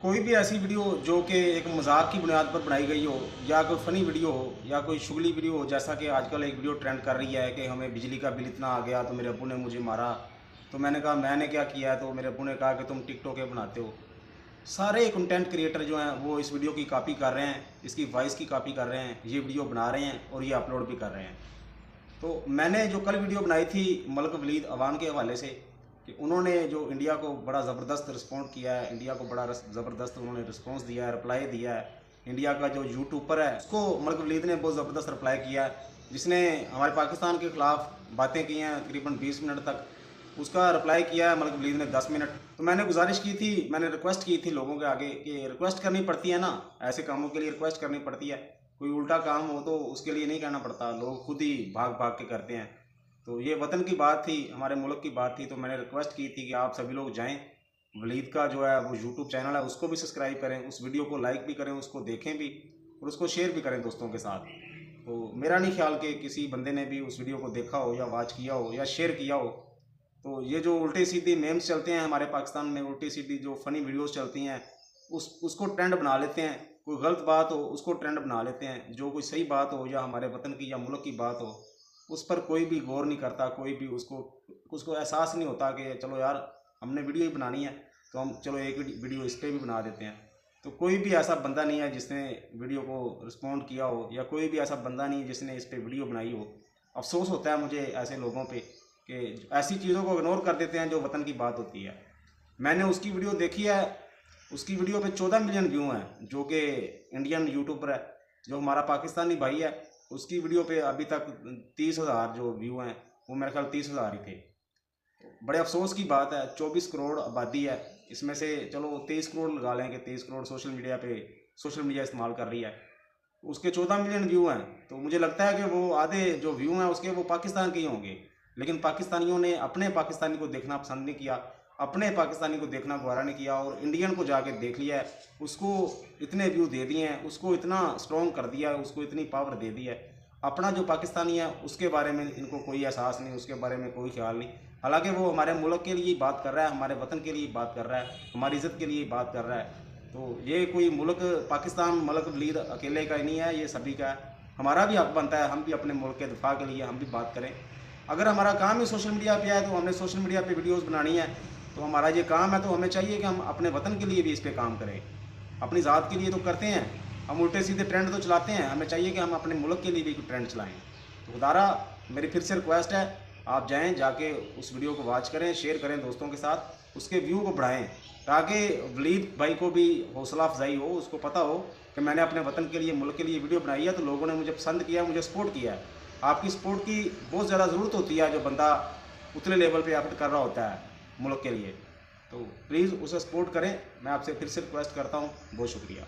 कोई भी ऐसी वीडियो जो कि एक मजाक की बुनियाद पर बनाई गई हो या कोई फ़नी वीडियो हो या कोई शुगली वीडियो हो, जैसा कि आजकल एक वीडियो ट्रेंड कर रही है कि हमें बिजली का बिल इतना आ गया तो मेरे अब्बू ने मुझे मारा। तो मैंने कहा मैंने क्या किया है, तो मेरे अब्बू ने कहा कि तुम टिकटॉक बनाते हो। सारे कंटेंट क्रिएटर जो हैं वो इस वीडियो की कॉपी कर रहे हैं, इसकी वॉइस की कॉपी कर रहे हैं, ये वीडियो बना रहे हैं और ये अपलोड भी कर रहे हैं। तो मैंने जो कल वीडियो बनाई थी मलिक वलीद अवान के हवाले से कि उन्होंने जो इंडिया को बड़ा ज़बरदस्त रिस्पॉन्ड किया है, इंडिया को बड़ा ज़बरदस्त उन्होंने रिस्पॉन्स दिया है, रिप्लाई दिया है। इंडिया का जो यूट्यूबर है उसको मलिक वलीद ने बहुत ज़बरदस्त रिप्लाई किया है, जिसने हमारे पाकिस्तान के ख़िलाफ़ बातें की हैं तकरीबन 20 मिनट तक। उसका रिप्लाई किया है मलिक वलीद ने 10 मिनट। तो मैंने गुजारिश की थी, मैंने रिक्वेस्ट की थी लोगों के आगे कि रिक्वेस्ट करनी पड़ती है ना, ऐसे कामों के लिए रिक्वेस्ट करनी पड़ती है। कोई उल्टा काम हो तो उसके लिए नहीं कहना पड़ता, लोग खुद ही भाग भाग के करते हैं। तो ये वतन की बात थी, हमारे मुल्क की बात थी, तो मैंने रिक्वेस्ट की थी कि आप सभी लोग जाएं, वलीद का जो है वो यूट्यूब चैनल है उसको भी सब्सक्राइब करें, उस वीडियो को लाइक भी करें, उसको देखें भी और उसको शेयर भी करें दोस्तों के साथ। तो मेरा नहीं ख्याल कि किसी बंदे ने भी उस वीडियो को देखा हो या वॉच किया हो या शेयर किया हो। तो ये जो उल्टे सीधे मेम्स चलते हैं हमारे पाकिस्तान में, उल्टी सीधी जो फ़नी वीडियोस चलती हैं उसको ट्रेंड बना लेते हैं। कोई गलत बात हो उसको ट्रेंड बना लेते हैं, जो कोई सही बात हो या हमारे वतन की या मुल्क की बात हो उस पर कोई भी गौर नहीं करता, कोई भी उसको उसको एहसास नहीं होता कि चलो यार हमने वीडियो ही बनानी है तो हम चलो एक वीडियो इस पर भी बना देते हैं। तो कोई भी ऐसा बंदा नहीं है जिसने वीडियो को रिस्पॉन्ड किया हो या कोई भी ऐसा बंदा नहीं है जिसने इस पर वीडियो बनाई हो। अफसोस होता है मुझे ऐसे लोगों पे कि ऐसी चीज़ों को इग्नोर कर देते हैं जो वतन की बात होती है। मैंने उसकी वीडियो देखी है, उसकी वीडियो पे 14 मिलियन व्यू हैं, जो कि इंडियन यूट्यूबर है, जो हमारा पाकिस्तानी भाई है। उसकी वीडियो पे अभी तक 30,000 जो व्यू हैं, वो मेरे ख्याल 30,000 ही थे। बड़े अफसोस की बात है, 24 करोड़ आबादी है, इसमें से चलो 23 करोड़ लगा लें कि 23 करोड़ सोशल मीडिया इस्तेमाल कर रही है, उसके 14 मिलियन व्यू हैं। तो मुझे लगता है कि वो आधे जो व्यू हैं उसके वो पाकिस्तान के ही होंगे, लेकिन पाकिस्तानियों ने अपने पाकिस्तानी को देखना पसंद नहीं किया, अपने पाकिस्तानी को देखना गवारा नहीं किया और इंडियन को जाके देख लिया है, उसको इतने व्यू दे दिए हैं, उसको इतना स्ट्रॉन्ग कर दिया है, उसको इतनी पावर दे दी है। अपना जो पाकिस्तानी है उसके बारे में इनको कोई एहसास नहीं, उसके बारे में कोई ख्याल नहीं। हालांकि वो हमारे मुल्क के लिए बात कर रहा है, हमारे वतन के लिए बात कर रहा है, हमारी इज़्ज़त के लिए बात कर रहा है। तो ये कोई मुल्क पाकिस्तान मलिक वलीद अकेले का ही नहीं है, ये सभी का है। हमारा भी हक बनता है हम भी अपने मुल्क के दिफा के लिए हम भी बात करें। अगर हमारा काम ही सोशल मीडिया पे है तो हमने सोशल मीडिया पे वीडियोस बनानी है, तो हमारा ये काम है, तो हमें चाहिए कि हम अपने वतन के लिए भी इस पर काम करें। अपनी ज़ात के लिए तो करते हैं, हम उल्टे सीधे ट्रेंड तो चलाते हैं, हमें चाहिए कि हम अपने मुल्क के लिए भी ट्रेंड चलाएँ। तो खुदारा मेरी फिर से रिक्वेस्ट है, आप जाएँ जाके उस वीडियो को वॉच करें, शेयर करें दोस्तों के साथ, उसके व्यू को बढ़ाएँ ताकि वलीद भाई को भी हौसला अफजाई हो, उसको पता हो कि मैंने अपने वतन के लिए मुल्क के लिए वीडियो बनाई है तो लोगों ने मुझे पसंद किया, मुझे सपोर्ट किया है। आपकी सपोर्ट की बहुत ज़्यादा ज़रूरत होती है जो बंदा उतने लेवल पे एफर्ट कर रहा होता है मुल्क के लिए। तो प्लीज़ उसे सपोर्ट करें, मैं आपसे फिर से रिक्वेस्ट करता हूँ। बहुत शुक्रिया।